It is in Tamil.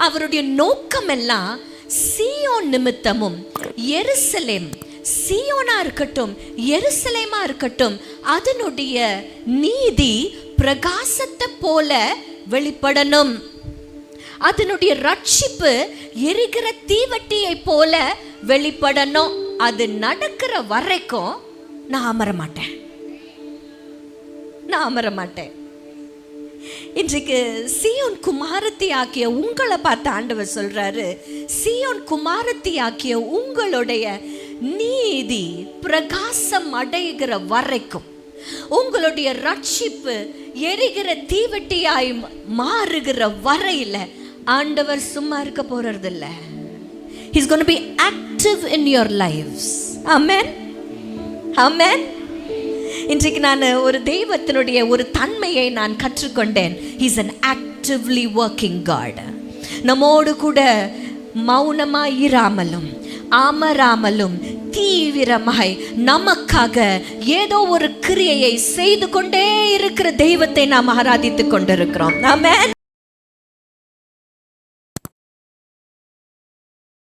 அவருடைய நோக்கம் எல்லாம் சீயோன் நிமித்தமும் எருசலேம், சீயோனா இருக்கட்டும் எருசலேமா இருக்கட்டும், அதனுடைய நீதி பிரகாசத்தை போல வெளிப்படணும். அதனுடைய ரட்சிப்பு எரிகிற தீவட்டியை போல வெளிப்படணும். அது நடக்கிற வரைக்கும் நான் அமர மாட்டேன், நான் அமர மாட்டேன். இன்றைக்கு சீயோன் குமாரத்தி ஆக்கிய உங்களை பார்த்து ஆண்டவர் சொல்றாரு, சீயோன் குமாரத்தி ஆக்கிய உங்களுடைய நீதி பிரகாசம் அடைகிற வரைக்கும், உங்களுடைய ரட்சிப்பு எரிகிற தீவட்டியாய் மாறுகிற வரையில ஆண்டவர் சும்மா இருக்க போறது இல்ல. He's going to be active in your lives. Amen. Amen. இன்றைக்கு நான் ஒரு தெய்வத்தினுடைய ஒரு தன்மையை நான் கற்றுக்கொண்டேன். He's an actively working God. நம்மோடு கூட மௌனமாய் இராமலும் அமராமலும் தீவிரமாய் நமக்காக ஏதோ ஒரு கிரியையை செய்து கொண்டே இருக்கிற தெய்வத்தை நாம் ஆராதித்துக் கொண்டிருக்கிறோம். ஆமென்.